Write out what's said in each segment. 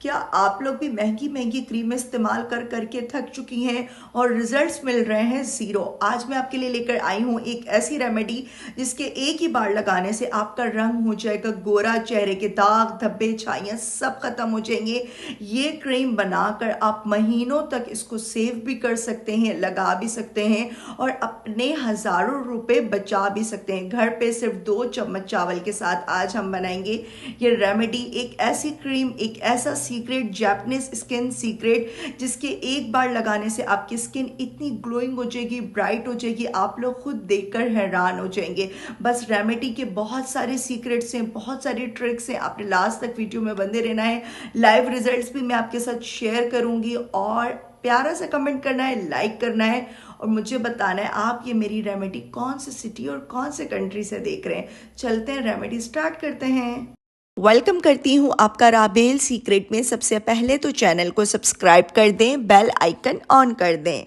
क्या आप लोग भी महंगी महंगी क्रीम इस्तेमाल कर करके थक चुकी हैं और रिजल्ट्स मिल रहे हैं ज़ीरो? आज मैं आपके लिए लेकर आई हूँ एक ऐसी रेमेडी जिसके एक ही बार लगाने से आपका रंग हो जाएगा गोरा, चेहरे के दाग धब्बे छाइयाँ सब खत्म हो जाएंगे। ये क्रीम बनाकर आप महीनों तक इसको सेव भी कर सकते हैं, लगा भी सकते हैं और अपने हज़ारों रुपए बचा भी सकते हैं। घर पे सिर्फ 2 चम्मच चावल के साथ आज हम बनाएंगे ये रेमेडी। एक ऐसी क्रीम, एक ऐसा सीक्रेट, जापानीज स्किन सीक्रेट, जिसके एक बार लगाने से आपकी स्किन इतनी ग्लोइंग हो जाएगी, ब्राइट हो जाएगी, आप लोग खुद देखकर हैरान हो जाएंगे। बस रेमेडी के बहुत सारे सीक्रेट्स हैं, बहुत सारी ट्रिक्स हैं, आपने लास्ट तक वीडियो में बने रहना है। लाइव रिजल्ट्स भी मैं आपके साथ शेयर करूंगी और प्यारा सा कमेंट करना है, लाइक करना है और मुझे बताना है आप ये मेरी रेमेडी कौन सी सिटी और कौन से कंट्री से देख रहे हैं। चलते हैं, रेमेडी स्टार्ट करते हैं। वेलकम करती हूँ आपका राबेल सीक्रेट में। सबसे पहले तो चैनल को सब्सक्राइब कर दें, बेल आइकन ऑन कर दें।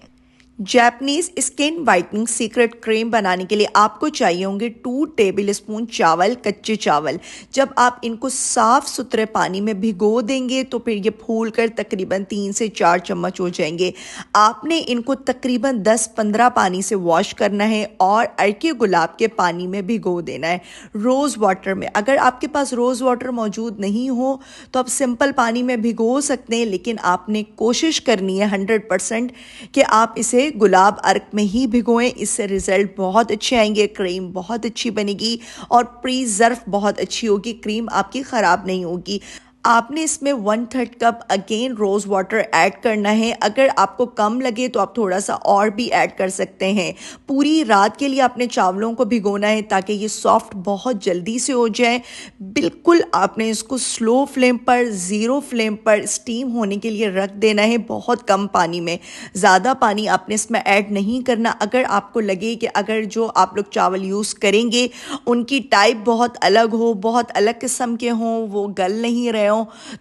Japanese skin whitening secret cream बनाने के लिए आपको चाहिए होंगे 2 टेबल स्पून चावल, कच्चे चावल। जब आप इनको साफ सुथरे पानी में भिगो देंगे तो फिर ये फूलकर तकरीबन 3 से 4 चम्मच हो जाएंगे। आपने इनको तकरीबन 10-15 पानी से वॉश करना है और अर्के गुलाब के पानी में भिगो देना है, रोज़ वाटर में। अगर आपके पास रोज़ वाटर मौजूद नहीं हो तो आप सिंपल पानी में भिगो सकते हैं, लेकिन आपने कोशिश करनी है 100% कि आप इसे गुलाब अर्क में ही भिगोएं। इससे रिजल्ट बहुत अच्छे आएंगे, क्रीम बहुत अच्छी बनेगी और प्रिजर्व बहुत अच्छी होगी, क्रीम आपकी ख़राब नहीं होगी। आपने इसमें 1/3 cup again rose water add करना है। अगर आपको कम लगे तो आप थोड़ा सा और भी ऐड कर सकते हैं। पूरी रात के लिए आपने चावलों को भिगोना है ताकि ये सॉफ्ट बहुत जल्दी से हो जाए। बिल्कुल आपने इसको स्लो फ्लेम पर, ज़ीरो फ्लेम पर स्टीम होने के लिए रख देना है, बहुत कम पानी में। ज़्यादा पानी आपने इसमें ऐड नहीं करना। अगर आपको लगे कि अगर जो आप लोग चावल यूज़ करेंगे उनकी टाइप बहुत अलग हो, बहुत अलग किस्म के हों, वो गल नहीं रहे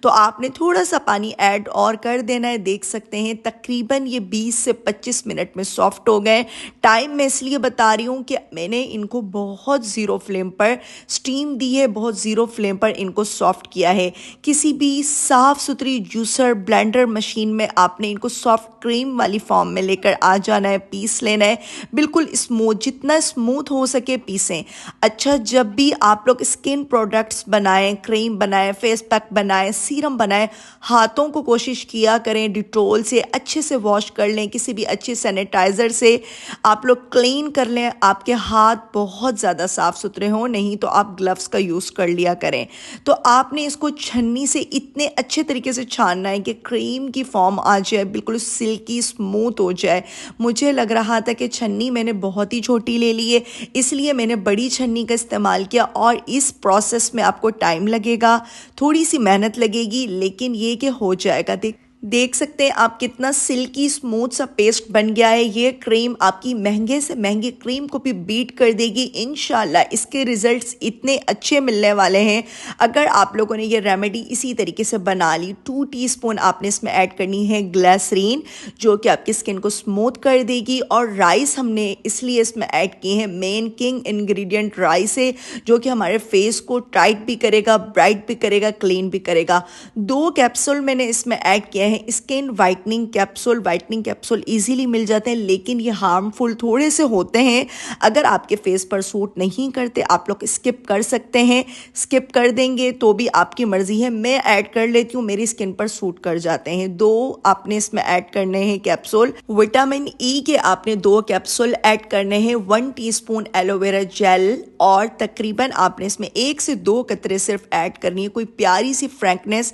तो आपने थोड़ा सा पानी ऐड और कर देना है। देख सकते हैं तकरीबन ये 20 से 25 मिनट में सॉफ्ट हो गए। टाइम मैं इसलिए बता रही हूँ कि मैंने इनको बहुत ज़ीरो फ्लेम पर स्टीम दी है, बहुत ज़ीरो फ्लेम पर इनको सॉफ्ट किया है। किसी भी साफ़ सुथरी जूसर ब्लेंडर मशीन में आपने इनको सॉफ्ट क्रीम वाली फॉर्म में लेकर आ जाना है, पीस लेना है, बिल्कुल स्मूथ, जितना स्मूथ हो सके पीसें। अच्छा, जब भी आप लोग स्किन प्रोडक्ट्स बनाएं, क्रीम बनाएं, फेस पैक बनाएं, सीरम बनाएं, हाथों को कोशिश किया करें डिटोल से अच्छे से वॉश कर लें, किसी भी अच्छे सैनिटाइज़र से आप लोग क्लीन कर लें। आपके हाथ बहुत ज़्यादा साफ़ सुथरे हों, नहीं तो आप ग्लव्स का यूज़ कर लिया करें। तो आपने इसको छन्नी से इतने अच्छे तरीके से छानना है कि क्रीम की फॉर्म आ जाए, बिल्कुल सिल्की स्मूथ हो जाए। मुझे लग रहा था कि छन्नी मैंने बहुत ही छोटी ले ली है, इसलिए मैंने बड़ी छन्नी का इस्तेमाल किया और इस प्रोसेस में आपको टाइम लगेगा, थोड़ी सी मेहनत लगेगी, लेकिन ये कि हो जाएगा। देख सकते हैं आप कितना सिल्की स्मूथ सा पेस्ट बन गया है। ये क्रीम आपकी महंगे से महंगी क्रीम को भी बीट कर देगी इंशाल्लाह। इसके रिजल्ट्स इतने अच्छे मिलने वाले हैं अगर आप लोगों ने ये रेमेडी इसी तरीके से बना ली। 2 टीस्पून आपने इसमें ऐड करनी है ग्लिसरीन, जो कि आपकी स्किन को स्मूथ कर देगी। और राइस हमने इसलिए इसमें ऐड किए हैं, मेन किंग इंग्रेडिएंट राइस है, जो कि हमारे फेस को टाइट भी करेगा, ब्राइट भी करेगा, क्लीन भी करेगा। 2 कैप्सूल मैंने इसमें ऐड किए हैं skin whitening capsule. Whitening capsule easily मिल जाते हैं, लेकिन ये हार्मफुल थोड़े से होते हैं। अगर आपके फेस पर सूट नहीं करते आप लोग स्किप कर सकते हैं, स्किप कर देंगे तो भी आपकी मर्जी है। मैं ऐड कर लेती हूँ, मेरी स्किन पर सूट कर जाते हैं। 2 आपने इसमें ऐड करने हैं कैप्सूल विटामिन ई के, आपने 2 कैप्सूल ऐड करने हैं। 1 टीस्पून एलोवेरा जेल और तकरीबन आपने इसमें 1 से 2 कतरे सिर्फ ऐड करनी है। कोई प्यारी सी फ्रेंकनेस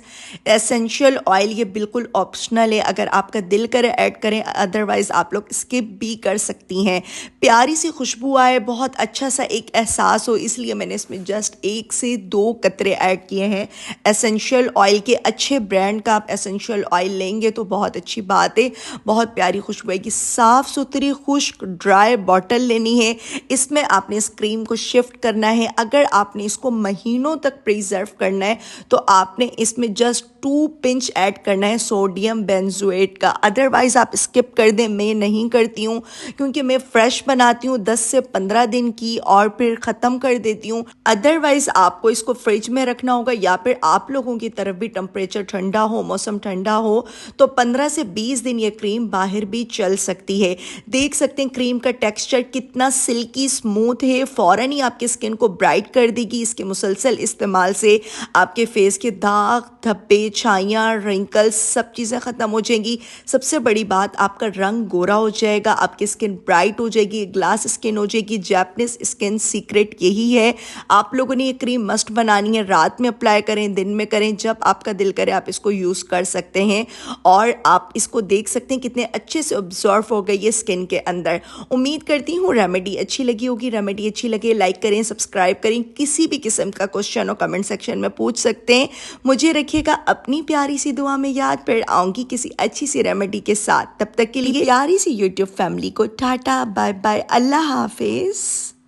एसेंशियल ऑयल, ये बिल्कुल ऑप्शनल है, अगर आपका दिल करे ऐड करें, अदरवाइज आप लोग स्किप भी कर सकती हैं। प्यारी सी खुशबू आए, बहुत अच्छा सा एक एहसास हो, इसलिए मैंने इसमें जस्ट 1 से 2 कतरे ऐड किए हैं एसेंशियल ऑयल के। अच्छे ब्रांड का आप एसेंशियल ऑयल लेंगे तो बहुत अच्छी बात है, बहुत प्यारी खुशबू आएगी। साफ़ सुथरी खुश्क ड्राई बॉटल लेनी है, इसमें आपने इस क्रीम को शिफ्ट करना है। अगर आपने इसको महीनों तक प्रिजर्व करना है तो आपने इसमें जस्ट 2 पिंच ऐड करना है सोडियम बेंजोएट का। अदरवाइज आप स्किप कर दें, मैं नहीं करती हूँ क्योंकि मैं फ्रेश बनाती हूँ 10 से 15 दिन की और फिर ख़त्म कर देती हूँ। अदरवाइज आपको इसको फ्रिज में रखना होगा या फिर आप लोगों की तरफ भी टेम्परेचर ठंडा हो, मौसम ठंडा हो तो 15 से 20 दिन ये क्रीम बाहर भी चल सकती है। देख सकते हैं क्रीम का टेक्सचर कितना सिल्की स्मूथ है, फ़ौरन ही आपकी स्किन को ब्राइट कर देगी। इसके मुसलसल इस्तेमाल से आपके फेस के दाग, धब्बे, छाइयाँ, रिंकल्स सब चीज़ें ख़त्म हो जाएंगी। सबसे बड़ी बात, आपका रंग गोरा हो जाएगा, आपकी स्किन ब्राइट हो जाएगी, ग्लास स्किन हो जाएगी। जैपनीज स्किन सीक्रेट यही है। आप लोगों ने ये क्रीम मस्ट बनानी है, रात में अप्लाई करें, दिन में करें, जब आपका दिल करे आप इसको यूज़ कर सकते हैं। और आप इसको देख सकते हैं कितने अच्छे से ऑब्जर्व हो गई ये स्किन के अंदर। उम्मीद करती हूँ रेमेडी अच्छी लगी होगी। रेमेडी अच्छी लगे लाइक करें, सब्सक्राइब करें। किसी भी किस्म का क्वेश्चन हो कमेंट सेक्शन में पूछ सकते हैं। मुझे रखिएगा अपनी प्यारी सी दुआ में याद। फिर आऊँगी किसी अच्छी सी रेमेडी के साथ। तब तक के लिए प्यारी सी यूट्यूब फैमिली को टाटा बाय बाय, अल्लाह हाफिज़।